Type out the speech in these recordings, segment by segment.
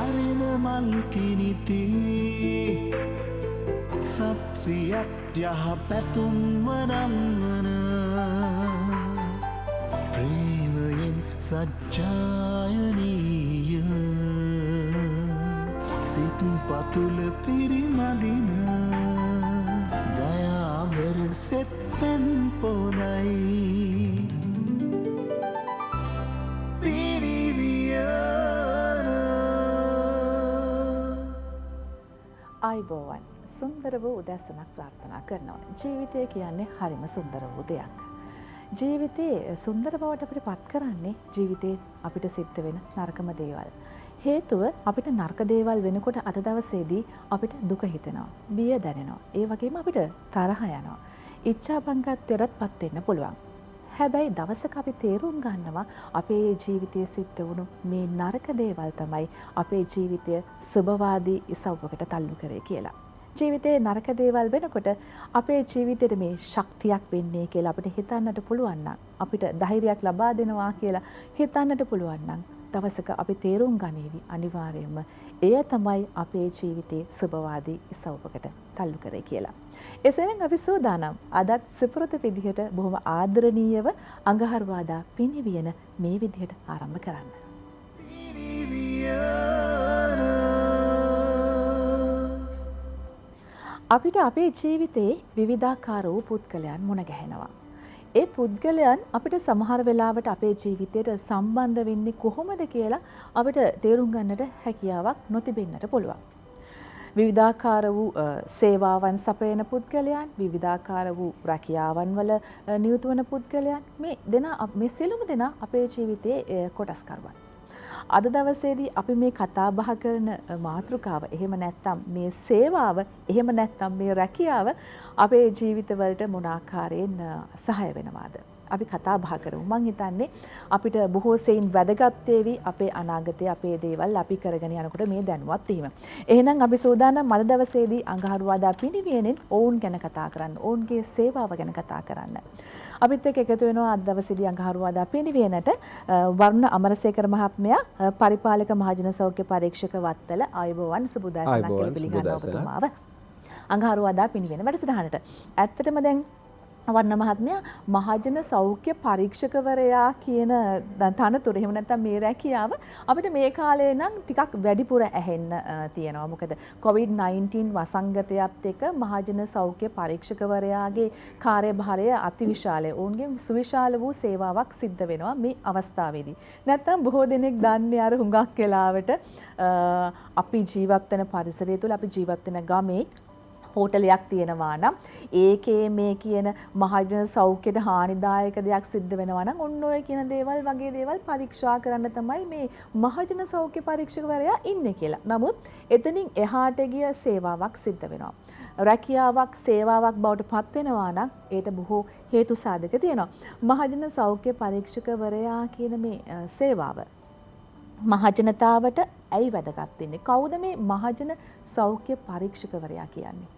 අරෙන මල් කිනිති සත්සියක් යහ පැතුම් වනම්වන ප්‍රේමයෙන් සච්ඡායනීය සිත් පතුල පිරිමදින දයාබර සෙත් පැන් පොදයි ආයුබෝවන් සුන්දර වූ උදැසනක් ප්‍රාර්ථනා කරනවා. ජීවිතය කියන්නේ හරිම සුන්දර වූ දෙයක්. ජීවිතේ සුන්දර බවට අපිට පත් කරන්නේ ජීවිතේ අපිට සිද්ධ වෙන නරකම දේවල්. හේතුව අපිට නරක දේවල් වෙනකොට අද දවසේදී අපිට දුක හිතෙනවා, බිය දැනෙනවා. ඒ වගේම අපිට තරහ යනවා. ඉච්ඡාබංගත්වයටත් පත් වෙන්න පුළුවන්. හැබැයි දවසක අපි තේරුම් ගන්නවා අපේ ජීවිතයේ සිද්ධ වුණු මේ නරක දේවල් තමයි අපේ ජීවිතය සුබවාදී ඉසව්වකට තල්ලු කරේ කියලා. ජීවිතේ නරක දේවල් වෙනකොට අපේ ජීවිතේට මේ ශක්තියක් වෙන්නේ කියලා අපිට හිතන්නට පුළුවන් නම්, අපිට ධෛර්යයක් ලබා දෙනවා කියලා හිතන්නට පුළුවන් නම් දවසක අපි තේරුම් ගනීවි අනිවාර්යයෙන්ම එය තමයි අපේ ජීවිතයේ සුබවාදී ඉසව්වකට තල්ලු කරේ කියලා. එසේනම් අපි සූදානම් අදත් සුපුරුදු විදිහට බොහොම ආදරණීයව අඟහරුවාදා පිනිවියන මේ විදිහට ආරම්භ කරන්න. අපිට අපේ ජීවිතේ විවිධාකාර වූ පුද්ගලයන් මුණ ගැහෙනවා. ඒ පුද්ගලයන් අපිට සමහර වෙලාවට අපේ ජීවිතයට සම්බන්ධ වෙන්නේ කොහොමද කියලා අපිට තේරුම් ගන්නට හැකියාවක් නොතිබෙන්නට පුළුවන්. විවිධාකාර වූ සේවාවන් සපයන පුද්ගලයන්, විවිධාකාර වූ රැකියාවන් වල නියුතු වන පුද්ගලයන් මේ සියලුම දෙනා අපේ ජීවිතයේ කොටස්කරුවන්. අද දවසේදී අපි මේ කතා බහ කරන මාතෘකාව එහෙම නැත්නම් මේ සේවාව එහෙම නැත්නම් මේ රැකියාව අපේ ජීවිතවලට මොන ආකාරයෙන් සහාය වෙනවාද? අපි කතා බහ කරමු. මම හිතන්නේ අපිට බොහෝ සෙයින් වැදගත් වේවි අපේ අනාගතයේ අපේ දේවල් අපි කරගෙන යනකොට මේ දැනුවත් වීම. එහෙනම් අපි සූදානම් අද දවසේදී අඟහරුවාදා පිනිවියනෙන් ඔවුන් ගැන කතා කරන්න, ඔවුන්ගේ සේවාව ගැන කතා කරන්න. අපිත් එක්ක එකතු වෙනවා අද දවසේදී අඟහරුවාදා පිනිවියනට වර්ණ අමරසේකර මහත්මයා, පරිපාලක මහජන සෞඛ්‍ය පරීක්ෂක වත්තල. ආයුබෝවන් සුබදාසනක් කියලා පිළිගන්නවා ඔබතුමාව. අඟහරුවාදා පිනිවියන වැඩසටහනට. ඇත්තටම දැන් වර්ණ මහත්මයා මහජන සෞඛ්‍ය පරීක්ෂකවරයා කියන තනතුර එහෙම නැත්නම් මේ රැකියාව අපිට මේ කාලේ නම් ටිකක් වැඩිපුර ඇහෙන්න තියෙනවා. මොකද COVID-19 වසංගතයත් එක්ක මහජන සෞඛ්‍ය පරීක්ෂකවරයාගේ කාර්යභාරය අතිවිශාලයි. ඔවුන්ගේ සුවිශාල වූ සේවාවක් සිද්ධ වෙනවා මේ අවස්ථාවේදී. නැත්නම් බොහෝ දෙනෙක් දන්නේ අර හුඟක් වෙලාවට අපි ජීවත් වෙන පරිසරය තුළ, අපි ජීවත් වෙන ගමේ හෝටලයක් තියෙනවා නම් ඒකේ මේ කියන මහජන සෞඛ්‍යයට හානිදායක දෙයක් සිද්ධ වෙනවා නම් ඔන්න ඔය කියන දේවල් වගේ දේවල් පරීක්ෂා කරන්න තමයි මේ මහජන සෞඛ්‍ය පරීක්ෂකවරයා ඉන්නේ කියලා. නමුත් එතනින් එහාට ගිය සේවාවක් සිද්ධ වෙනවා. රැකියාවක් සේවාවක් බවට පත් වෙනවා නම් ඒට බොහෝ හේතු සාධක තියෙනවා. මහජන සෞඛ්‍ය පරීක්ෂකවරයා කියන මේ සේවාව මහජනතාවට ඇයි වැදගත් වෙන්නේ? කවුද මේ මහජන සෞඛ්‍ය පරීක්ෂකවරයා කියන්නේ?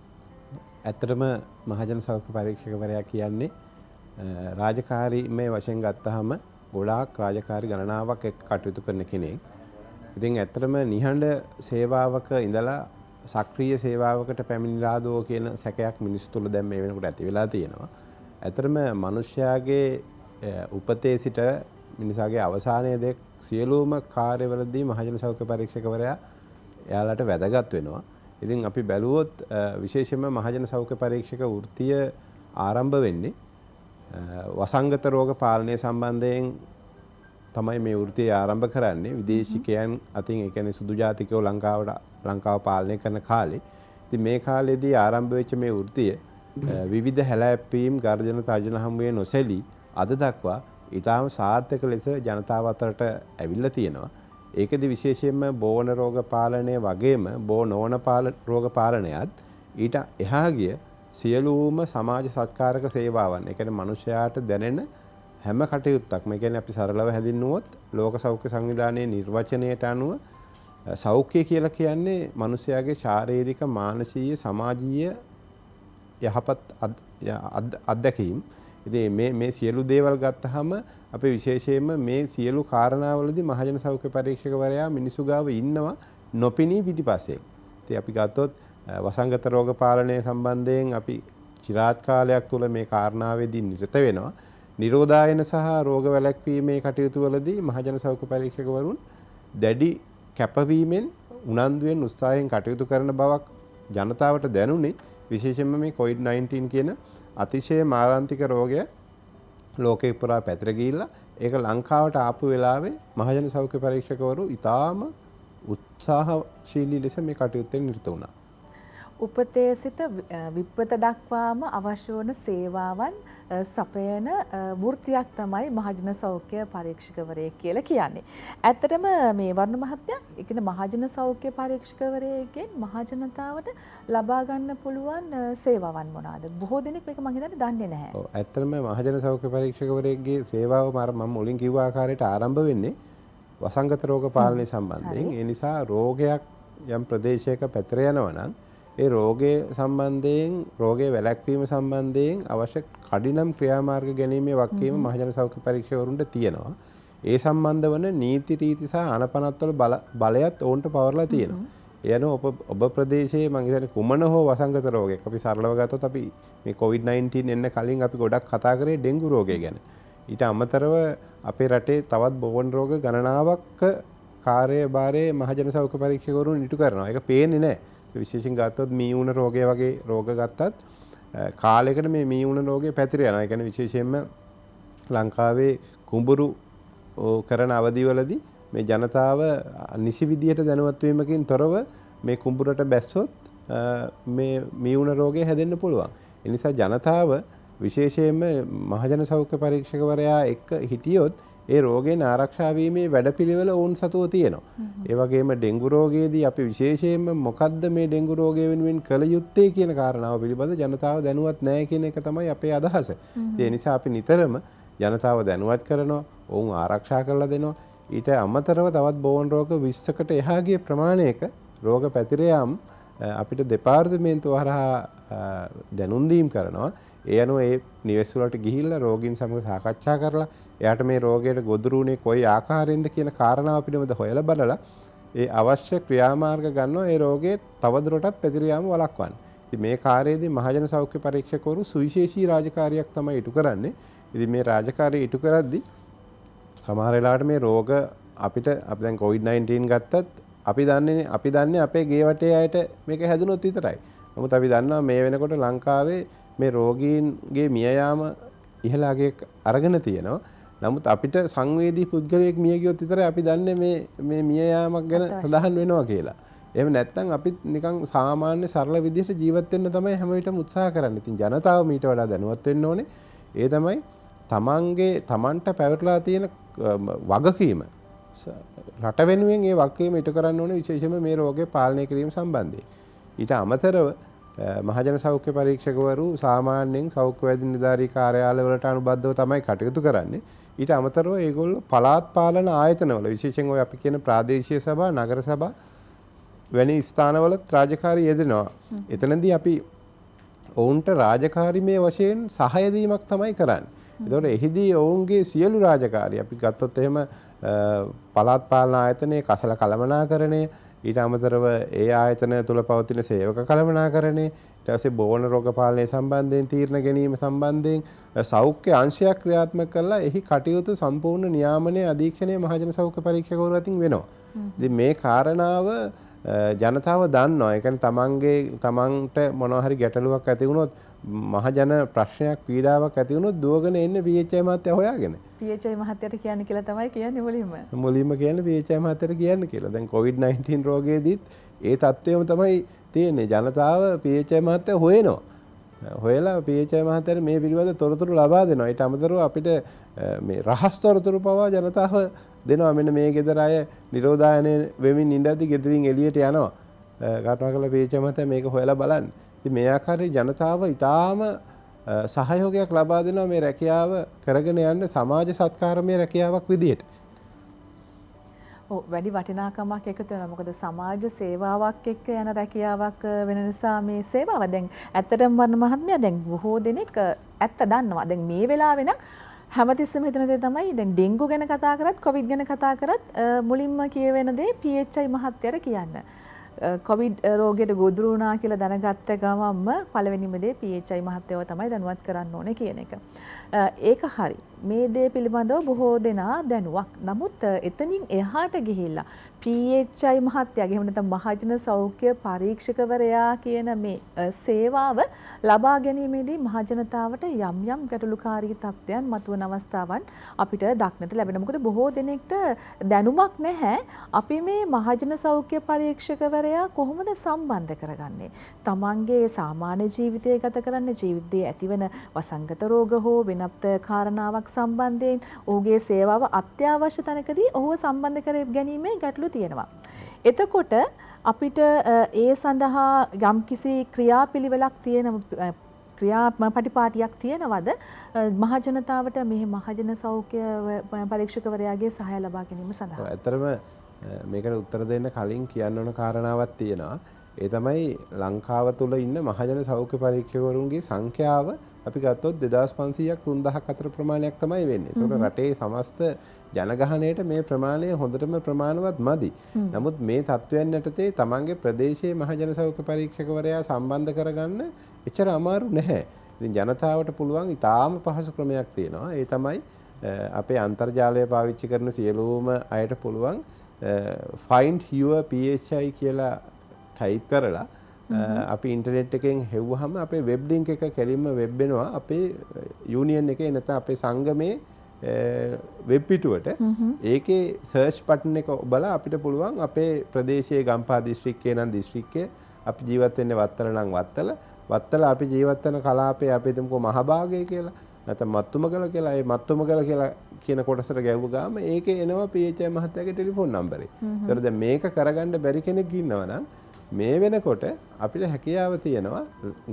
ඇත්තටම මහජන සෞඛ්‍ය පරීක්ෂකවරයා කියන්නේ රාජකාරී මේ වශයෙන් ගත්තාම ගොඩාක් රාජකාරී ගණනාවක් එක්ක කටයුතු කරන කෙනෙක්. ඉතින් ඇත්තටම නිහඬ සේවාවක ඉඳලා සක්‍රීය සේවාවකට පැමිණිලාදෝ කියන සැකයක් මිනිස්සු තුළ දැන් මේ වෙනකොට ඇති වෙලා තියෙනවා. ඇත්තටම මිනිස්යාගේ උපතේ සිට මිනිසාගේ අවසානයේ දෙක් සියලුම කාර්යවලදී මහජන සෞඛ්‍ය පරීක්ෂකවරයා එයාලට වැදගත් වෙනවා. ඉතින් අපි බැලුවොත් විශේෂයෙන්ම මහජන සෞඛ්‍ය පරීක්ෂක වෘත්තිය ආරම්භ වෙන්නේ වසංගත රෝග පාලනය සම්බන්ධයෙන් තමයි මේ වෘත්තිය ආරම්භ කරන්නේ. විදේශිකයන් අතින් ඒ කියන්නේ සුදු ජාතිකයෝ ලංකාව පාලනය කරන කාලේ. ඉතින් මේ කාලේදී ආරම්භ වෙච්ච මේ වෘත්තිය විවිධ හැලැප්පීම් ගර්ජන තර්ජන හමුවේ නොසැලී අද දක්වා ඊටාම සාර්ථක ලෙස ජනතාව අතරට ඇවිල්ලා තියෙනවා. ඒකෙදි විශේෂයෙන්ම බෝවන රෝග පාලනය වගේම බෝ නොවන රෝග පාලනයත් ඊට එහා ගිය සියලුම සමාජ සත්කාරක සේවාවන්, ඒ කියන්නේ මිනිසයාට දැනෙන හැම කටයුත්තක්ම, ඒ කියන්නේ අපි සරලව හැඳින්නුවොත් ලෝක සෞඛ්‍ය සංවිධානයේ නිර්වචනයට අනුව සෞඛ්‍ය කියලා කියන්නේ මිනිසයාගේ ශාරීරික, මානසික, සමාජීය යහපත් අත්දැකීම්. ඉතින් මේ සියලු දේවල් ගත්තාම අපි විශේෂයෙන්ම මේ සියලු කාරණාවලදී මහජන සෞඛ්‍ය පරීක්ෂකවරයා මිනිසු ගාව ඉන්නවා නොපෙනී පිටිපස්සේ. ඉතින් අපි ගත්තොත් වසංගත රෝග පාලනය සම්බන්ධයෙන් අපි চিරාත් කාලයක් තුල මේ කාරණාවේදී නිරත වෙනවා. නිරෝධායන සහ රෝග වැළැක්වීමේ කටයුතු වලදී මහජන සෞඛ්‍ය පරීක්ෂකවරුන් දැඩි කැපවීමෙන් උනන්දුවෙන් උත්සාහයෙන් කටයුතු කරන බවක් ජනතාවට දැනුනේ. විශේෂයෙන්ම මේ COVID-19 කියන අතිශය මාරාන්තික රෝගය ලෝකේ පුරා පැතිර ගිහිල්ලා ඒක ලංකාවට ආපු වෙලාවේ මහජන සෞඛ්‍ය පරීක්ෂකවරු ඉතාම උත්සාහශීලී ලෙස මේ කටයුත්තෙන් නිරත වුණා. උපතේ සිට විපත දක්වාම අවශ්‍ය වන සේවාවන් සපයන වෘත්තියක් තමයි මහජන සෞඛ්‍ය පරීක්ෂකවරයෙක් කියලා කියන්නේ. ඇත්තටම මේ වර්ණ මහත්මයා, ඒ කියන්නේ මහජන සෞඛ්‍ය පරීක්ෂකවරයෙක්ගෙන් මහජනතාවට ලබා ගන්න පුළුවන් සේවාවන් මොනවාද? බොහෝ දෙනෙක් මේක මම හිතන්නේ දන්නේ නැහැ. ඔව්, ඇත්තටම මහජන සෞඛ්‍ය පරීක්ෂකවරයෙක්ගේ සේවාව මම මුලින් කිව්ව ආකාරයට ආරම්භ වෙන්නේ වසංගත රෝග පාලනය සම්බන්ධයෙන්. ඒ නිසා රෝගයක් යම් ප්‍රදේශයක පැතිර යනවා නම් ඒ රෝගයේ සම්බන්ධයෙන් රෝගයේ වැළැක්වීම සම්බන්ධයෙන් අවශ්‍ය කඩිනම් ක්‍රියාමාර්ග ගැනීමේ වගකීම මහජන සෞඛ්‍ය පරීක්ෂකවරුන්ට තියෙනවා. ඒ සම්බන්ධ වන නීති රීති සහ අනපනත්වල බලයත් ඔවුන්ට පවර්ලා තියෙනවා. ඒ අනුව ඔබ ප්‍රදේශයේ මම හිතන්නේ කුමන හෝ වසංගත රෝගයක් අපි සරලව ගත්තොත් අපි මේ COVID-19 එන්න කලින් අපි ගොඩක් කතා කරේ ඩෙන්ගු රෝගය ගැන. ඊට අමතරව අපේ රටේ තවත් බෝවන් රෝග ගණනාවක් කාර්යභාරයේ මහජන සෞඛ්‍ය පරීක්ෂකවරුන් ඉටු කරනවා. ඒක පේන්නේ නැහැ. විශේෂයෙන් ගත්තොත් මීඋණ රෝගය වගේ රෝග ගත්තත් කාලයකට මේ මීඋණ රෝගය පැතිර යනවා. ඒ කියන්නේ විශේෂයෙන්ම ලංකාවේ කුඹුරු කරන අවදිවලදී මේ ජනතාව නිසි විදියට දැනුවත් වීමකින් තොරව මේ කුඹුරට බැස්සොත් මේ මීඋණ රෝගය හැදෙන්න පුළුවන්. ඒ නිසා ජනතාව විශේෂයෙන්ම මහජන සෞඛ්‍ය පරීක්ෂකවරයා එක්ක හිටියොත් ඒ රෝගයෙන් ආරක්ෂා වීමේ වැඩපිළිවෙල ඔවුන් සතුව තියෙනවා. ඒ වගේම ඩෙන්ගු රෝගයේදී අපි විශේෂයෙන්ම මොකද්ද මේ ඩෙන්ගු රෝගය වෙනුවෙන් කළ යුත්තේ කියන කාරණාව පිළිබඳ ජනතාව දැනුවත් නැහැ කියන එක තමයි අපේ අදහස. ඒ නිසා අපි නිතරම ජනතාව දැනුවත් කරනවා, ඔවුන් ආරක්ෂා කරලා දෙනවා. ඊට අමතරව තවත් බෝවන් රෝග 20කට එහා ගිය ප්‍රමාණයක රෝග පැතිර යාම අපිට දෙපාර්තමේන්තුව හරහා දැනුම් දීම් කරනවා. ඒ අනුව ඒ නිවෙස් වලට ගිහිල්ලා රෝගීන් සමග සාකච්ඡා කරලා එයාට මේ රෝගයට ගොදුරු වුණේ කොයි ආකාරයෙන්ද කියන කාරණාව පිළිබඳ හොයලා බලලා ඒ අවශ්‍ය ක්‍රියාමාර්ග ගන්නවා ඒ රෝගේ තවදුරටත් පැතිර යාම වළක්වන්න. ඉතින් මේ කාර්යයේදී මහජන සෞඛ්‍ය පරීක්ෂකවරු සුවිශේෂී රාජකාරියක් තමයි ඉටු කරන්නේ. ඉතින් මේ රාජකාරිය ඉටු කරද්දී සමහර වෙලාවට මේ රෝග අපිට අපි දැන් COVID-19 ගත්තත් අපි දන්නේ අපේ ගේ වටේ අයට මේක හැදුනොත් විතරයි. නමුත් අපි දන්නවා මේ වෙනකොට ලංකාවේ මේ රෝගීන්ගේ මිය යාම ඉහළාගයක් අරගෙන තියෙනවා. නමුත් අපිට සංවේදී පුද්ගලයෙක් මිය ගියොත් විතරයි අපි දන්නේ මේ මිය යාමක් ගැන සඳහන් වෙනවා කියලා. එහෙම නැත්නම් අපි නිකන් සාමාන්‍ය සරල විදිහට ජීවත් වෙන්න තමයි හැම විටම උත්සාහ කරන්නේ. ඉතින් ජනතාව මීට වඩා දැනුවත් වෙන්න ඕනේ. ඒ තමයි තමන්ට පැවරලා තියෙන වගකීම. රට වෙනුවෙන් ඒ වගකීම ඉටු කරන්න ඕනේ විශේෂයෙන්ම මේ රෝගය පාලනය කිරීම සම්බන්ධයෙන්. ඊට අමතරව මහජන සෞඛ්‍ය පරීක්ෂකවරු සාමාන්‍යයෙන් සෞඛ්‍ය වෛද්‍ය නිලධාරී කාර්යාලවලට අනුබද්ධව තමයි කටයුතු කරන්නේ. ඊට අමතරව ඒගොල්ලෝ පළාත් පාලන ආයතනවල විශේෂයෙන් ඔය අපි කියන ප්‍රාදේශීය සභා, නගර සභා වැනි ස්ථානවල රාජකාරී යෙදෙනවා. එතනදී අපි ඔවුන්ට රාජකාරීමේ වශයෙන් සහාය දීමක් තමයි කරන්නේ. ඒතකොට එහිදී ඔවුන්ගේ සියලු රාජකාරී අපි ගත්තොත් එහෙම පළාත් පාලන ආයතනයේ කසල කළමනාකරණය, ඊට අමතරව ඒ ආයතන තුළ පවතින සේවක කළමනාකරණය, ඊට පස්සේ බෝවන රෝග පාලනය සම්බන්ධයෙන් තීරණ ගැනීම සම්බන්ධයෙන් සෞඛ්‍ය අංශයක් ක්‍රියාත්මක කරලා එහි කටයුතු සම්පූර්ණ නියාමනය අධීක්ෂණය මහජන සෞඛ්‍ය පරීක්ෂකවරු අතින් වෙනවා. ඉතින් මේ කාරණාව ජනතාව දන්නවා. ඒ කියන්නේ තමන්ට මොනවා හරි ගැටලුවක් ඇති වුණොත්, මහජන ප්‍රශ්නයක් පීඩාවක් ඇති වුණොත් දුවගෙන එන්නේ PHI මහත්තයා හොයාගෙන. PHI මහත්තයාට කියන්නේ කියලා තමයි කියන්නේ මුලින්ම කියන්නේ PHI මහත්තයාට කියන්නේ කියලා. දැන් COVID-19 රෝගයේදීත් ඒ තත්ත්වයම තමයි තියෙන්නේ. ජනතාව PHI මහත්තයා හොයනවා. හොයලා PHI මහත්තයාට මේ පිළිබඳ තොරතුරු ලබා දෙනවා. ඊට අමතරව අපිට මේ රහස් තොරතුරු පවා ජනතාව දෙනවා. මෙන්න මේ ගෙදර අය නිරෝධායනය වෙමින් ඉඳද්දි ගෙදරින් එළියට යනවා. කරුණාකරලා PHI මහත්තයා මේක හොයලා බලන්න. ඉතින් මේ ආකාරයේ ජනතාව ඊටාම සහයෝගයක් ලබා දෙනවා මේ රැකියාව කරගෙන යන්න සමාජ සත්කාරමය රැකියාවක් විදිහට. ඔව්, වැඩි වටිනාකමක් එකතු වෙනවා. මොකද සමාජ සේවාවක් එක්ක යන රැකියාවක් වෙන නිසා මේ සේවාව දැන් ඇත්තටම වර්ණ මහත්මයා දැන් බොහෝ දෙනෙක් ඇත්ත දන්නවා. දැන් මේ වෙලාවේ නම් හැමතිස්සෙම හිතන දේ තමයි දැන් ඩෙන්ගු ගැන කතා කරත් කොවිඩ් ගැන කතා කරත් මුලින්ම කියවෙන දේ PHI මහත්තයාට කියන්න. කොවිඩ් රෝගයට ගොදුරු වුණා කියලා දැනගත්ත ගමන්ම පළවෙනිම දේ PHI මහත්තයව තමයි දැනුවත් කරන්න ඕනේ කියන එක. ඒක හරි. මේ දේ පිළිබඳව බොහෝ දෙනා දැනුවක්. නමුත් එතනින් එහාට ගිහිල්ලා PHI මහත්තයාගේ එහෙම නැත්නම් මහජන සෞඛ්‍ය පරීක්ෂකවරයා කියන මේ සේවාව ලබා ගැනීමේදී මහජනතාවට යම් යම් ගැටලුකාරී තත්ත්වයන් මතුවන අවස්ථාවන් අපිට දක්නට ලැබෙනවා. මොකද බොහෝ දෙනෙක්ට දැනුමක් නැහැ. අපි මේ මහජන සෞඛ්‍ය පරීක්ෂකවරයා කොහොමද සම්බන්ධ කරගන්නේ? තමන්ගේ සාමාන්‍ය ජීවිතය ගත කරන්න ජීවිතයේ ඇතිවන වසංගත රෝග හෝ වෙනත් කාරණාවක් සම්බන්ධයෙන් ඔහුගේ සේවාව අත්‍යවශ්‍ය තැනකදී ඔහුව සම්බන්ධ කර ගැනීමේ ගැටලු තියෙනවා. එතකොට අපිට ඒ සඳහා යම්කිසි ක්‍රියාපිළිවෙලක් තියෙන ක්‍රියාපටිපාටියක් තියෙනවද මහජනතාවට මේ මහජන සෞඛ්‍ය පරීක්ෂකවරයාගේ සහාය ලබා ගැනීම සඳහා? ඇත්තටම මේකට උත්තර දෙන්න කලින් කියන්න ඕන කාරණාවක් තියෙනවා. ඒ තමයි ලංකාව තුළ ඉන්න මහජන සෞඛ්‍ය පරීක්ෂකවරුන්ගේ සංඛ්‍යාව අපි ගත්තොත් 2500ක් 3000ක් අතර ප්‍රමාණයක් තමයි වෙන්නේ. ඒකට රටේ සමස්ත ජනගහනයට මේ ප්‍රමාණය හොඳටම ප්‍රමාණවත් මදි. නමුත් මේ තත්ත්වයන් යටතේ තමන්ගේ ප්‍රදේශයේ මහජන සෞඛ්‍ය පරීක්ෂකවරයා සම්බන්ධ කරගන්න එච්චර අමාරු නැහැ. ඉතින් ජනතාවට පුළුවන් ඉතාම පහසු ක්‍රමයක් තියෙනවා. ඒ තමයි අපේ අන්තර්ජාලය පාවිච්චි කරන සියලුම අයට පුළුවන් find your PHI කියලා ටයිප් කරලා අපි ඉන්ටර්නෙට් එකෙන් හෙව්වහම අපේ වෙබ් ලින්ක් එක කෙලින්ම වෙබ් වෙනවා අපේ යූනියන් එකේ නැත්නම් අපේ සංගමේ වෙබ් පිටුවට. ඒකේ සර්ච් බටන් එක ඔබලා අපිට පුළුවන් අපේ ප්‍රදේශයේ ගම්පහ දිස්ත්‍රික්කේ නම් දිස්ත්‍රික්කය, අපි ජීවත් වෙන්නේ වත්තල නම් වත්තල අපි ජීවත් වෙන කලාපේ අපි හිතමුකෝ මහභාගය කියලා නැත්නම් මත්තුමගල කියලා. ඒ මත්තුමගල කියලා කියන කොටසට ගැව්ව ගාම ඒකේ එනවා PHI මහත්තයාගේ ටෙලිෆෝන් නම්බරේ. ඒතර දැන් මේක කරගන්න බැරි කෙනෙක් ඉන්නවා නම් මේ වෙනකොට අපිට හැකියාව තියෙනවා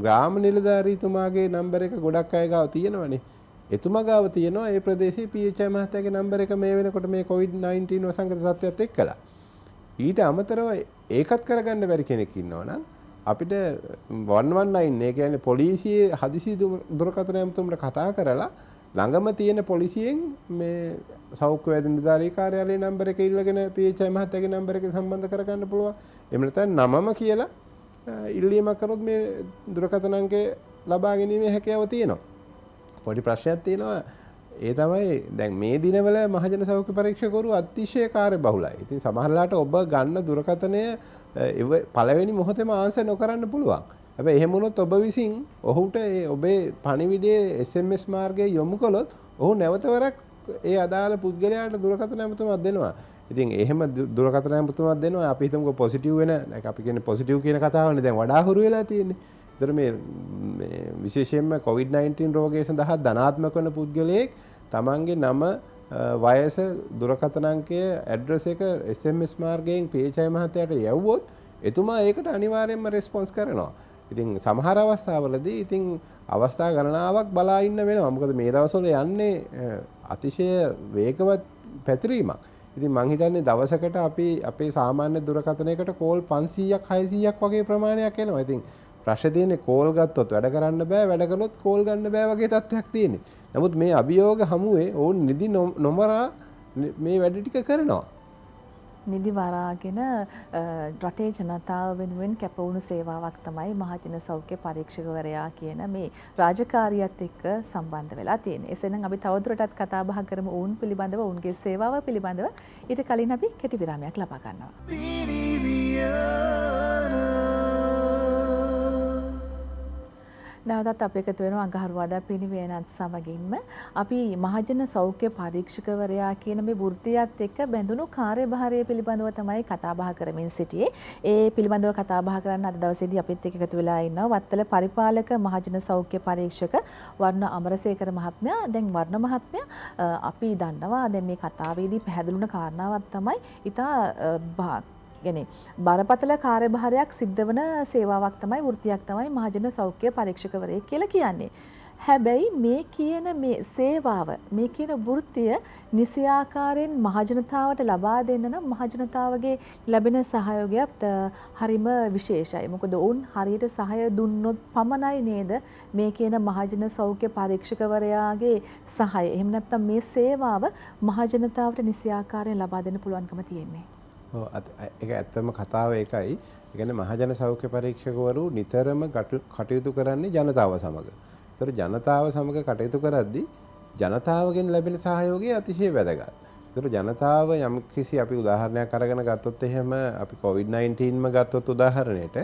ග්‍රාම නිලධාරීතුමාගේ නම්බර එක ගොඩක් අය ගාව තියෙනවනේ. එතුමා ගාව තියෙනවා ඒ ප්‍රදේශයේ PHI මහත්තයාගේ නම්බර එක මේ වෙනකොට මේ COVID-19 වසංගත තත්ත්වයට එක්කලා. ඊට අමතරව ඒකත් කරගන්න බැරි කෙනෙක් ඉන්නවා නම් අපිට 119 ඒ කියන්නේ පොලිසියේ හදිසි දුරකථන ඇමතුමට කතා කරලා ළඟම තියෙන පොලිසියෙන් මේ සෞඛ්‍ය වෛද්‍ය නිලධාරී කාර්යාලයේ නම්බර එක ඉල්ලගෙන PHI මහත්තයාගේ නම්බර එක සම්බන්ධ කරගන්න පුළුවන්. එහෙම නැත්නම් නමම කියලා ඉල්ලීමක් කරොත් මේ දුරකථන අංකය ලබා ගැනීමේ හැකියාව තියෙනවා. පොඩි ප්‍රශ්නයක් තියෙනවා. ඒ තමයි දැන් මේ දිනවල මහජන සෞඛ්‍ය පරීක්ෂකවරු අතිශය කාර්යබහුලයි. ඉතින් සමහරලාට ඔබ ගන්න දුරකථනය පළවෙනි මොහොතේම ආන්සර් නොකරන්න පුළුවන්. හැබැයි එහෙම වුණොත් ඔබ විසින් ඔහුට ඔබේ පණිවිඩයේ SMS මාර්ගයේ යොමු කළොත් ඔහු නැවතවරක් ඒ අදාළ පුද්ගලයාට දුරකථන ඇමතුමක් දෙනවා. ඉතින් එහෙම දුරකථන ඇමතුමක් දෙනවා. අපි හිතමුකෝ පොසිටිව් වෙන අපි කියන්නේ පොසිටිව් කියන කතාවනේ දැන් වඩා හුරු වෙලා තියෙන්නේ. ඒතර මේ විශේෂයෙන්ම COVID-19 රෝගය සඳහා ධනාත්මක වන පුද්ගලයෙක් තමන්ගේ නම, වයස, දුරකථන අංකය, ඇඩ්‍රස් එක SMS මාර්ගයෙන් PHI මහත්තයාට යවුවොත් එතුමා ඒකට අනිවාර්යයෙන්ම රෙස්පොන්ස් කරනවා. ඉතින් සමහර අවස්ථාවලදී ඉතින් අවස්ථා ගණනාවක් බලා ඉන්න වෙනවා. මොකද මේ දවස්වල යන්නේ අතිශය වේගවත් පැතිරීමක්. ඉතින් මං හිතන්නේ දවසකට අපි අපේ සාමාන්‍ය දුරකථනයකට කෝල් 500ක් 600ක් වගේ ප්‍රමාණයක් එනවා. ඉතින් ප්‍රශ්නේ තියෙන්නේ කෝල් ගත්තොත් වැඩ කරන්න බෑ, වැඩ කළොත් කෝල් ගන්න බෑ වගේ තත්ත්වයක් තියෙන්නේ. නමුත් මේ අභියෝග හමුවේ ඔවුන් නිදි නොමරා මේ වැඩ ටික කරනවා. නිදි වරාගෙන රටේ ජනතාව වෙනුවෙන් කැපවුණු සේවාවක් තමයි මහජන සෞඛ්‍ය පරීක්ෂකවරයා කියන මේ රාජකාරියත් එක්ක සම්බන්ධ වෙලා තියෙන්නේ. එසේනම් අපි තවදුරටත් කතා බහ කරමු ඔවුන් පිළිබඳව, ඔවුන්ගේ සේවාව පිළිබඳව. ඊට කලින් අපි කෙටි විරාමයක් ලබා ගන්නවා. නැවතත් අපි එකතු වෙනවා අඟහරුවාදා පිරිනිවනත් සමගින්ම. අපි මහජන සෞඛ්‍ය පරීක්ෂකවරයා කියන මේ වෘත්තියත් එක්ක බැඳුණු කාර්යභාරය පිළිබඳව තමයි කතා බහ කරමින් සිටියේ. ඒ පිළිබඳව කතා බහ කරන්න අද දවසේදී අපිත් එක්ක එකතු වෙලා ඉන්නවා වත්තල පරිපාලක මහජන සෞඛ්‍ය පරීක්ෂක වර්ණ අමරසේකර මහත්මයා. දැන් වර්ණ මහත්මයා අපි දන්නවා දැන් මේ කතාවේදී පැහැදිලුණ කාරණාවක් තමයි ඉතා බරපතල කාර්යභාරයක් සිද්ධ වන සේවාවක් තමයි වෘත්තියක් තමයි මහජන සෞඛ්‍ය පරීක්ෂකවරයෙක් කියලා කියන්නේ. හැබැයි මේ කියන මේ සේවාව මේ කියන වෘත්තිය නිසියාකාරයෙන් මහජනතාවට ලබා දෙන්න නම් මහජනතාවගේ ලැබෙන සහයෝගයත් හරිම විශේෂයි. මොකද ඔවුන් හරියට සහාය දුන්නොත් පමණයි නේද මේ කියන මහජන සෞඛ්‍ය පරීක්ෂකවරයාගේ සහාය. එහෙම නැත්නම් මේ සේවාව මහජනතාවට නිසියාකාරයෙන් ලබා දෙන්න පුළුවන්කම තියෙන්නේ. ඔව් ඒක ඇත්තම කතාව ඒකයි. ඒ කියන්නේ මහජන සෞඛ්‍ය පරීක්ෂකවරු නිතරම කටයුතු කරන්නේ ජනතාව සමග. ඒතර ජනතාව සමග කටයුතු කරද්දී ජනතාවගෙන් ලැබෙන සහයෝගය අතිශය වැදගත්. ඒතර ජනතාව යම් කිසි අපි උදාහරණයක් අරගෙන ගත්තොත් එහෙම අපි COVID-19ම ගත්තොත් උදාහරණයට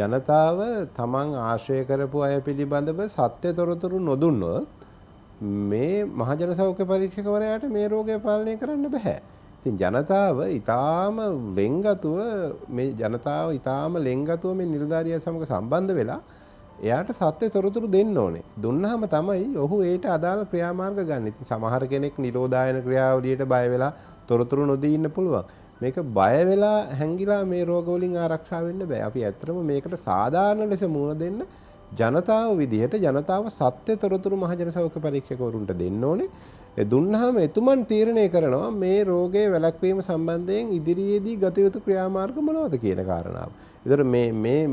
ජනතාව තමන් ආශ්‍රය කරපු අය පිළිබඳව සත්‍ය තොරතුරු නොදුන්නොත් මේ මහජන සෞඛ්‍ය පරීක්ෂකවරයාට මේ රෝගය පාලනය කරන්න බෑ. ඉතින් ජනතාව ඊටාම ලෙන්ගතුව මේ නිලධාරියා සමග සම්බන්ධ වෙලා එයාට සත්‍ය තොරතුරු දෙන්න ඕනේ. දුන්නාම තමයි ඔහු ඒට අදාළ ක්‍රියාමාර්ග ගන්න. ඉතින් සමහර කෙනෙක් නිරෝධායන ක්‍රියාවලියට බය වෙලා තොරතුරු නොදී ඉන්න පුළුවන්. මේක බය වෙලා හැංගිලා මේ රෝග වලින් ආරක්ෂා වෙන්න බෑ. අපි ඇත්තටම මේකට සාධාරණ ලෙස මුහුණ දෙන්න ජනතාව විදිහට ජනතාව සත්‍ය තොරතුරු මහජන සෞඛ්‍ය පරීක්ෂකවරුන්ට දෙන්න ඕනේ. ඒ දුන්නාම එතුමන් තීරණය කරනවා මේ රෝගයේ වැළැක්වීම සම්බන්ධයෙන් ඉදිරියේදී ගත යුතු ක්‍රියාමාර්ග මොනවද කියන කාරණාව. ඒතර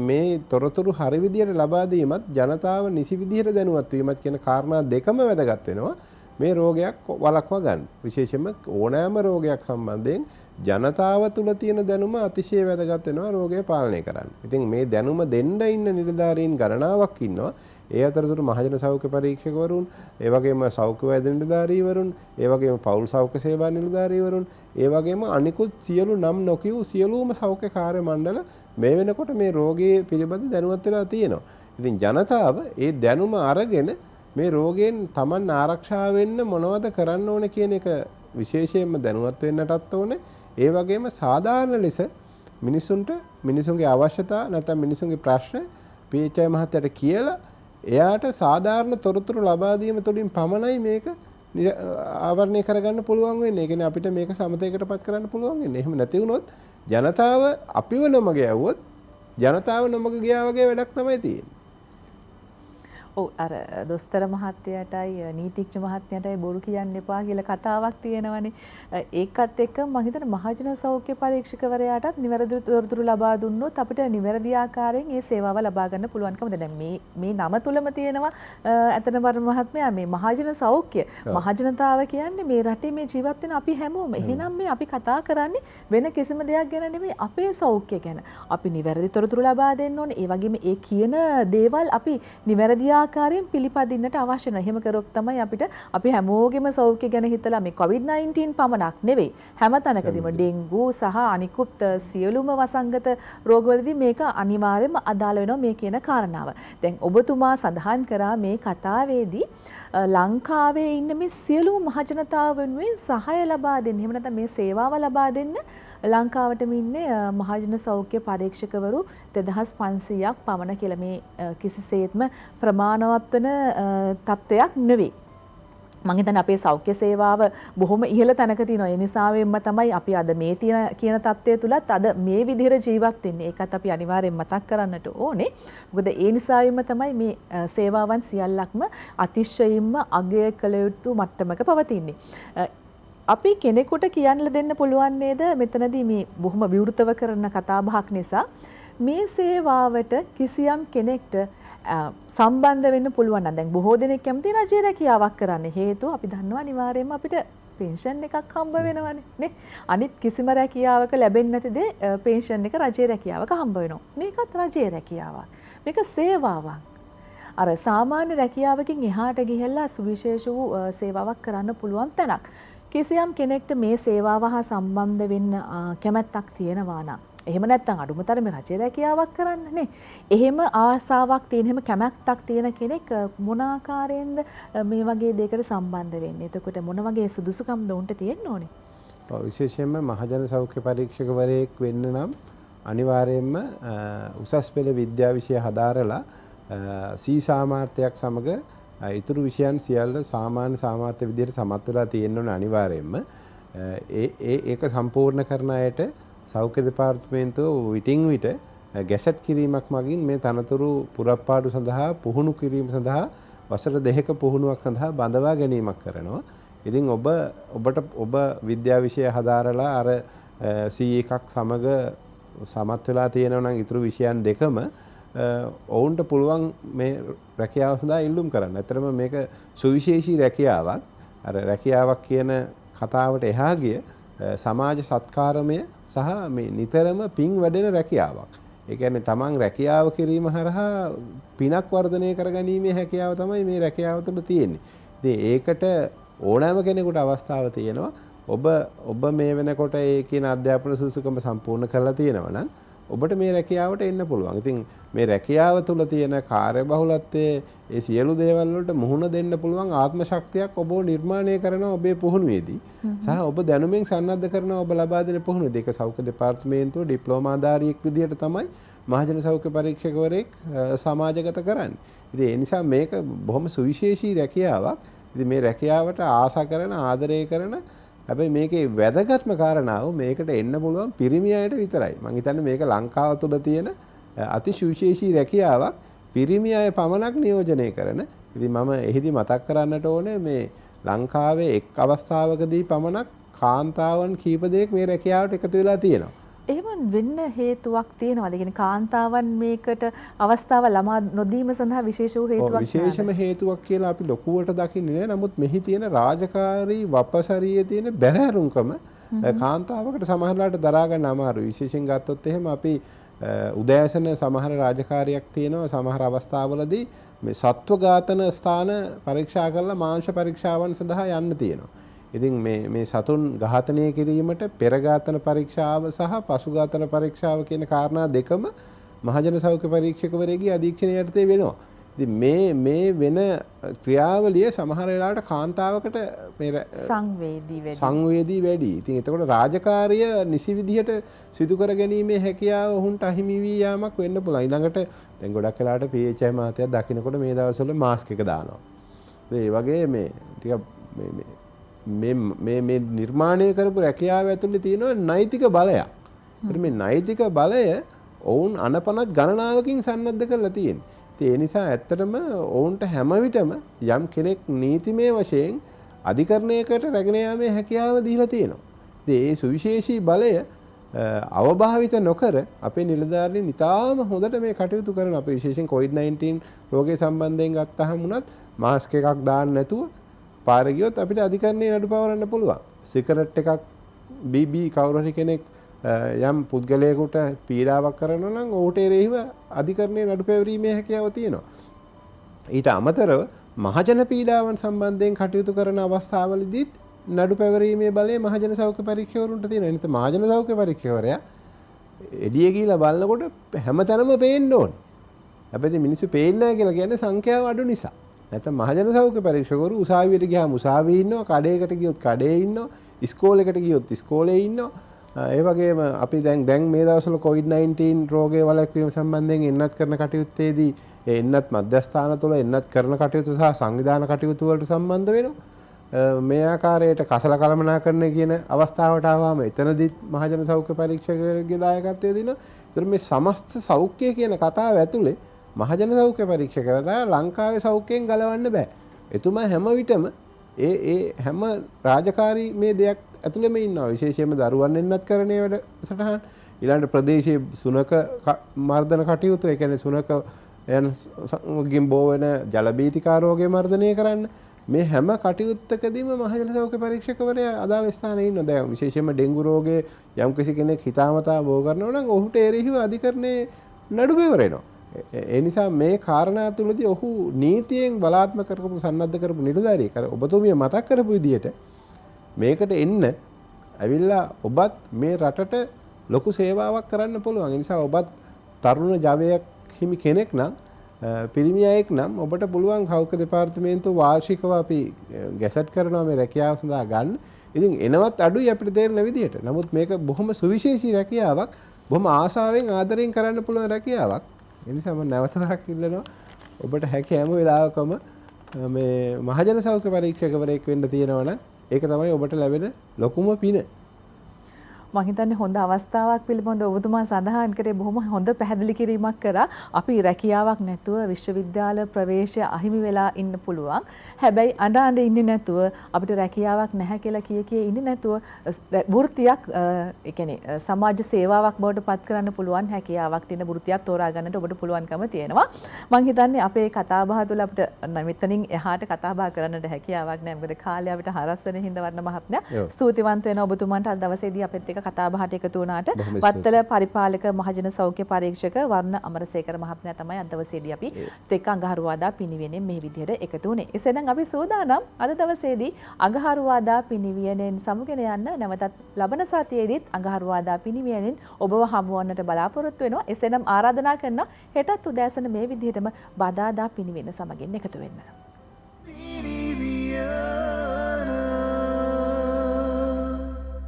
මේ තොරතුරු හරි විදිහට ලබා දීමත් ජනතාව නිසි විදිහට දැනුවත් වීමත් කියන කාරණා දෙකම වැදගත් වෙනවා මේ රෝගයක් වළක්වා ගන්න. විශේෂයෙන්ම ඕනෑම රෝගයක් සම්බන්ධයෙන් ජනතාව තුළ තියෙන දැනුම අතිශය වැදගත් වෙනවා රෝගය පාලනය කරන්න. ඉතින් මේ දැනුම දෙන්න ඉන්න නිලධාරීන් ගණනාවක් ඉන්නවා. ඒ අතරතුර මහජන සෞඛ්‍ය පරීක්ෂකවරුන්, ඒ වගේම සෞඛ්‍ය වෛද්‍ය නිලධාරීවරුන්, ඒ වගේම පෞල් සෞඛ්‍ය සේවා නිලධාරීවරුන්, ඒ වගේම අනිකුත් සියලු නම් නොකියු සියලුම සෞඛ්‍ය කාර්ය මණ්ඩල මේ වෙනකොට මේ රෝගයේ පිළිබඳ දැනුවත් වෙලා තියෙනවා. ඉතින් ජනතාව ඒ දැනුම අරගෙන මේ රෝගයෙන් Taman ආරක්ෂා වෙන්න මොනවද කරන්න ඕනේ කියන එක විශේෂයෙන්ම දැනුවත් වෙන්නටත් ඕනේ. ඒ වගේම සාධාරණ ලෙස මිනිසුන්ගේ අවශ්‍යතා නැත්නම් මිනිසුන්ගේ ප්‍රශ්න PHI මහත්තයාට කියලා එයාට සාධාරණ තොරතුරු ලබා දීම තුළින් පමණයි මේක ආවරණය කරගන්න පුළුවන් වෙන්නේ. ඒ කියන්නේ අපිට මේක සමතයකටපත් කරන්න පුළුවන් වෙන්නේ. එහෙම නැති වුණොත් ජනතාව අපිව නොමග යවුවොත් ජනතාව නොමග ගියා වගේ වැඩක් තමයි තියෙන්නේ. ඔව් අර දොස්තර මහත්තයාටයි නීතිඥ මහත්මයාටයි බොරු කියන්න එපා කියලා කතාවක් තියෙනවනේ. ඒකත් එක්ක මම හිතන මහජන සෞඛ්‍ය පරීක්ෂකවරයාටත් නිවැරදි තොරතුරු ලබා දුන්නොත් අපිට නිවැරදි ආකාරයෙන් මේ සේවාව ලබා ගන්න පුළුවන්කම දැන් මේ නම තුලම තියෙනවා ඇතන බර මහත්මයා මේ මහජන සෞඛ්‍ය මහජනතාව කියන්නේ මේ රටේ මේ ජීවත් වෙන අපි හැමෝම. එහෙනම් මේ අපි කතා කරන්නේ වෙන කිසිම දෙයක් ගැන නෙමෙයි අපේ සෞඛ්‍ය ගැන. අපි නිවැරදි තොරතුරු ලබා දෙන්න ඕනේ. ඒ වගේම ඒ කියන දේවල් අපි නිවැරදි ආකාරයෙන් පිළිපදින්නට අවශ්‍ය නැහැ. එහෙම කරොත් තමයි අපිට අපි හැමෝගෙම සෞඛ්‍ය ගැන හිතලා මේ COVID-19 පමණක් නෙවෙයි හැම තැනකදීම ඩෙන්ගු සහ අනිකුත් සියලුම වසංගත රෝගවලදී මේක අනිවාර්යයෙන්ම අදාළ වෙනවා මේ කියන කාරණාව. දැන් ඔබතුමා සඳහන් කරා මේ කතාවේදී ලංකාවේ ඉන්න මේ සියලුම මහජනතාව වෙනුවෙන් සහාය ලබා දෙන්න. එහෙම නැත්නම් මේ සේවාව ලබා දෙන්න ලංකාවටම ඉන්නේ මහජන සෞඛ්‍ය පරීක්ෂකවරු 2500ක් පමණ කියලා මේ කිසිසේත්ම ප්‍රමාණවත් වෙන තත්ත්වයක් නෙවෙයි. මම හිතන්නේ අපේ සෞඛ්‍ය සේවාව බොහොම ඉහළ තැනක තියෙනවා. ඒ නිසාවෙන්ම තමයි අපි අද මේ කියන තත්ත්වය තුලත් අද මේ විදිහට ජීවත් වෙන්නේ. ඒකත් අපි අනිවාර්යෙන් මතක් කරන්නට ඕනේ. මොකද ඒ නිසාවෙන්ම තමයි මේ සේවාවන් සියල්ලක්ම අතිශයින්ම අගය කළ යුතු මට්ටමක පවතින්නේ. අපි කෙනෙකුට කියන්න දෙන්න පුළුවන් නේද මෙතනදී මේ බොහොම විවෘතව කරන කතාබහක් නිසා මේ සේවාවට කිසියම් කෙනෙක්ට සම්බන්ධ වෙන්න පුළුවන් නම් දැන් බොහෝ දෙනෙක් කැමති රජයේ රැකියාවක් කරන්න. හේතුව අපි දන්නවා අනිවාර්යයෙන්ම අපිට පෙන්ෂන් එකක් හම්බ වෙනවනේ නේ. අනිත් කිසිම රැකියාවක ලැබෙන්නේ නැති දේ පෙන්ෂන් එක රජයේ රැකියාවක හම්බ වෙනවා. මේකත් රජයේ රැකියාවක්. මේක සේවාවක්. අර සාමාන්‍ය රැකියාවකින් එහාට ගිහිල්ලා සුවිශේෂ වූ සේවාවක් කරන්න පුළුවන් තැනක්. කිසියම් කෙනෙක්ට මේ සේවාව හා සම්බන්ධ වෙන්න කැමැත්තක් තියෙනවා නම් එහෙම නැත්නම් අඩුම තරමේ රජයේ රැකියාවක් කරන්න නේ. එහෙම ආසාවක් තියෙන එහෙම කැමැත්තක් තියෙන කෙනෙක් මොන ආකාරයෙන්ද මේ වගේ දෙයකට සම්බන්ධ වෙන්නේ? එතකොට මොන වගේ සුදුසුකම්ද උන්ට තියෙන්න ඕනේ? විශේෂයෙන්ම මහජන සෞඛ්‍ය පරීක්ෂකවරයෙක් වෙන්න නම් අනිවාර්යයෙන්ම උසස් පෙළ විද්‍යා විෂය හදාරලා සී සාමාර්ථයක් සමග ඉතුරු විෂයන් සියල්ල සාමාන්‍ය සාමාර්ථ විදිහට සමත් වෙලා තියෙන්න ඕනේ අනිවාර්යයෙන්ම. ඒක සම්පූර්ණ කරන අයට සෞඛ්‍ය දෙපාර්තමේන්තුව විටින් විට ගැසට් කිරීමක් මගින් මේ තනතුරු පුරප්පාඩු සඳහා පුහුණු කිරීම සඳහා වසර 2ක පුහුණුවක් සඳහා බඳවා ගැනීමක් කරනවා. ඉතින් ඔබ විද්‍යා විෂය හදාරලා අර C1ක් සමග සමත් වෙලා තියෙනවා නම් ඊටු විෂයන් දෙකම ඔවුන්ට පුළුවන් මේ රැකියාව සඳහා ඉල්ලුම් කරන්න. ඇත්තටම මේක සුවිශේෂී රැකියාවක්. අර රැකියාවක් කියන කතාවට එහා ගිය සමාජ සත්කාරමය සහ මේ නිතරම පින් වැඩෙන රැකියාවක්. ඒ කියන්නේ තමන් රැකියාව කිරීම හරහා පිනක් වර්ධනය කරගැනීමේ හැකියාව තමයි මේ රැකියාව තුළ තියෙන්නේ. ඉතින් ඒකට ඕනෑම කෙනෙකුට අවස්ථාව තියෙනවා. ඔබ මේ වෙනකොට ඒ කියන අධ්‍යාපන සුසුකම සම්පූර්ණ කරලා තියෙනවා නම් ඔබට මේ රැකියාවට එන්න පුළුවන්. ඉතින් මේ රැකියාව තුළ තියෙන කාර්යබහුලත්වයේ ඒ සියලු දේවල් වලට මුහුණ දෙන්න පුළුවන් ආත්ම ශක්තියක් ඔබ නිර්මාණය කරනවා ඔබේ පුහුණුවේදී. සහ ඔබ දැනුමින් සන්නද්ධ කරනවා ඔබ ලබා දෙන පුහුණුවේදී. ඒක සෞඛ්‍ය දෙපාර්තමේන්තුව ඩිප්ලෝමාධාරියෙක් විදිහට තමයි මහජන සෞඛ්‍ය පරීක්ෂකවරයෙක් සමාජගත කරන්නේ. ඉතින් ඒ නිසා මේක බොහොම සුවිශේෂී රැකියාවක්. ඉතින් මේ රැකියාවට ආසා කරන ආදරය කරන හැබැයි මේකේ වැදගත්ම කාරණාව මේකට එන්න පුළුවන් පිරිමි අයට විතරයි. මම හිතන්නේ මේක ලංකාව තුළ තියෙන අති සුවිශේෂී රැකියාවක් පිරිමි අය පමණක් නියෝජනය කරන. ඉතින් මම එහිදී මතක් කරන්නට ඕනේ මේ ලංකාවේ එක් අවස්ථාවකදී පමණක් කාන්තාවන් කීප දෙනෙක් මේ රැකියාවට එකතු වෙලා තියෙනවා. එහෙම වෙන්න හේතුවක් තියෙනවද? කියන්නේ කාන්තාවන් මේකට අවස්ථාව ළමා නොදීම සඳහා විශේෂ වූ හේතුවක් විශේෂම හේතුවක් කියලා අපි ලොකුවට දකින්නේ නැහැ. නමුත් මෙහි තියෙන රාජකාරී වපසරියේ තියෙන බැරෑරුම්කම කාන්තාවකට සමහරලාට දරා ගන්න අමාරුයි. විශේෂයෙන් ගත්තොත් එහෙම අපි උදෑසන සමහර රාජකාරියක් තියෙනවා. සමහර අවස්ථාවලදී මේ සත්ව ඝාතන ස්ථාන පරීක්ෂා කරලා මාංශ පරීක්ෂාවන් සඳහා යන්න තියෙනවා. ඉතින් මේ සතුන් ඝාතනය කිරීමට පෙර ඝාතන පරීක්ෂාව සහ පසු ඝාතන පරීක්ෂාව කියන කාරණා දෙකම මහජන සෞඛ්‍ය පරීක්ෂකවරයෙකුගේ අධීක්ෂණය යටතේ වෙනවා. ඉතින් මේ වෙන ක්‍රියාවලිය සමහර වෙලාවට කාන්තාවකට සංවේදී වැඩි. ඉතින් එතකොට රාජකාරිය නිසි විදිහට සිදු කර ගැනීමේ හැකියාව ඔහුන්ට අහිමි වී යාමක් වෙන්න පුළුවන්. ඊළඟට දැන් ගොඩක් වෙලාවට PHI මාතයක් දකින්නකොට මේ දවස්වල මාස්ක් එක දානවා. ඒ වගේ මේ ටික මේ නිර්මාණය කරපු රැකියාව ඇතුළේ තියෙන නෛතික බලයක්. මේ නෛතික බලය ඔවුන් අනපනත් ගණනාවකින් සන්නද්ධ කරලා තියෙනවා. ඒ නිසා ඇත්තටම ඔවුන්ට හැම විටම යම් කෙනෙක් නීතිමය වශයෙන් අධිකරණයකට රැගෙන යාමේ හැකියාව දීලා තියෙනවා. ඒ සුවිශේෂී බලය අවභාවිත නොකර අපේ නිලධාරීන් ඉතාම හොඳට මේ කටයුතු කරන. අපේ විශේෂයෙන් COVID-19 රෝගය සම්බන්ධයෙන් ගත්තහම උනත් මාස්ක් එකක් දාන්න නැතුව පාර ගියොත් අපිට අධිකරණයේ නඩු පවරන්න පුළුවන්. සිගරට් එකක් බීබී කවුරු හරි කෙනෙක් යම් පුද්ගලයෙකුට පීඩාවක් කරනවා නම් ඔහුට එරෙහිව අධිකරණයේ නඩු පැවරීමේ හැකියාව තියෙනවා. ඊට අමතරව මහජන පීඩාවන් සම්බන්ධයෙන් කටයුතු කරන අවස්ථාවලදීත් නඩු පැවරීමේ බලය මහජන සෞඛ්‍ය පරීක්ෂකවරුන්ට තියෙනවා. එනිසා මහජන සෞඛ්‍ය පරීක්ෂකවරයා එළිය ගිහිලා බලනකොට හැමතැනම පේන්න ඕනේ. හැබැයි මිනිස්සු පේන්නේ නැහැ කියලා කියන්නේ සංඛ්‍යාව අඩු නිසා. නැත්නම් මහජන සෞඛ්‍ය පරීක්ෂකවරු උසාවියට ගියාම උසාවියේ ඉන්නවා, කඩේකට ගියොත් කඩේ ඉන්නවා, ඉස්කෝලේකට ගියොත් ඉස්කෝලේ ඉන්නවා. ඒ වගේම අපි දැන් මේ දවස්වල COVID-19 රෝගය වළක්වීම සම්බන්ධයෙන් එන්නත් කරන කටයුත්තේදී එන්නත් මධ්‍යස්ථාන තුළ එන්නත් කරන කටයුතු සහ සංවිධාන කටයුතු වලට සම්බන්ධ වෙනවා. මේ ආකාරයට කසල කළමනාකරණය කියන අවස්ථාවට ආවම එතනදිත් මහජන සෞඛ්‍ය පරීක්ෂකවරගේ දායකත්වය දෙනවා. ඒතර මේ සමස්ත සෞඛ්‍ය කියන කතාව ඇතුලේ මහජන සෞඛ්‍ය පරීක්ෂකවරයා ලංකාවේ සෞඛ්‍යයෙන් ගලවන්න බෑ. එතුමා හැම විටම ඒ හැම රාජකාරී මේ දෙයක් ඇතුළෙම ඉන්නවා. විශේෂයෙන්ම දරුවන් එන්නත් කරන්නේ වැඩසටහන්. ඊළඟට ප්‍රදේශයේ සුනක මර්ධන කටයුතු, ඒ කියන්නේ සුනක යන බෝ වෙන ජල බීතිකා රෝගය මර්ධනය කරන්න. මේ හැම කටයුත්තකදීම මහජන සෞඛ්‍ය පරීක්ෂකවරයා අදාළ ස්ථානයේ ඉන්නවා. දැන් විශේෂයෙන්ම ඩෙන්ගු රෝගයේ යම් කිසි කෙනෙක් හිතාමතා බෝ කරනවා නම් ඔහුට එරෙහිව අධිකරණයේ නඩු පෙවරෙනවා. ඒ නිසා මේ කාරණා තුළදී ඔහු නීතියෙන් බලාත්මක කරපු සන්නද්ධ කරපු නිලධාරියෙක්. අර ඔබතුමිය මතක් කරපු විදිහට මේකට එන්න ඇවිල්ලා ඔබත් මේ රටට ලොකු සේවාවක් කරන්න පුළුවන්. ඒ නිසා ඔබත් තරුණ ජවයක් හිමි කෙනෙක් නම් පිරිමි අයෙක් නම් ඔබට පුළුවන් සෞඛ්‍ය දෙපාර්තමේන්තුව වාර්ෂිකව අපි ගැසට් කරනවා මේ රැකියාව සඳහා ගන්න. ඉතින් එනවත් අඩුයි අපිට තේරෙන විදිහට. නමුත් මේක බොහොම සුවිශේෂී රැකියාවක්. බොහොම ආසාවෙන් ආදරෙන් කරන්න පුළුවන් රැකියාවක්. ඒ නිසා මම නැවත වරක් ඉල්ලනවා ඔබට හැකි හැම වෙලාවකම මේ මහජන සෞඛ්‍ය පරීක්ෂකවරයෙක් වෙන්න තියෙනවා නම් ඒක තමයි ඔබට ලැබෙන ලොකුම පින. මම හිතන්නේ හොඳ අවස්ථාවක් පිළිබඳව ඔබතුමා සඳහන් කරේ බොහොම හොඳ පැහැදිලි කිරීමක් කරා. අපි රැකියාවක් නැතුව විශ්වවිද්‍යාල ප්‍රවේශය අහිමි වෙලා ඉන්න පුළුවන්. හැබැයි අඬ ඉන්නේ නැතුව අපිට රැකියාවක් නැහැ කියලා කිය ඉන්නේ නැතුව වෘත්තියක් ඒ කියන්නේ සමාජ සේවාවක් බවට පත් කරන්න පුළුවන් හැකියාවක් තියෙන වෘත්තියක් තෝරා ගන්නට ඔබට පුළුවන්කම තියෙනවා. මම හිතන්නේ අපේ කතා බහ තුළ අපිට මෙතනින් එහාට කතා බහ කරන්නට හැකියාවක් නැහැ. මොකද කාලය අපිට හරස් වෙන හින්දා වර්ණ මහත්මයා ස්තුතිවන්ත වෙනවා ඔබතුමාට අද දවසේදී අපිත් එක්ක කතා බහට එකතු වුණාට. වත්තල පරිපාලක මහජන සෞඛ්‍ය පරීක්ෂක වර්ණ අමරසේකර මහත්මයා තමයි අද දවසේදී අපි එක්ක අඟහරුවාදා පිනිවියනෙන් මේ විදිහට එකතු වුණේ. එසේනම් අපි සූදානම් අද දවසේදී අඟහරුවාදා පිනිවියනෙන් සමුගෙන යන්න නැවතත් ලබන සතියේදීත් අඟහරුවාදා පිනිවියනෙන් ඔබව හමුවන්නට බලාපොරොත්තු වෙනවා. එසේනම් ආරාධනා කරනවා හෙටත් උදෑසන මේ විදිහටම බදාදා පිනිවියන සමගින් එකතු වෙන්න. පිරිවිය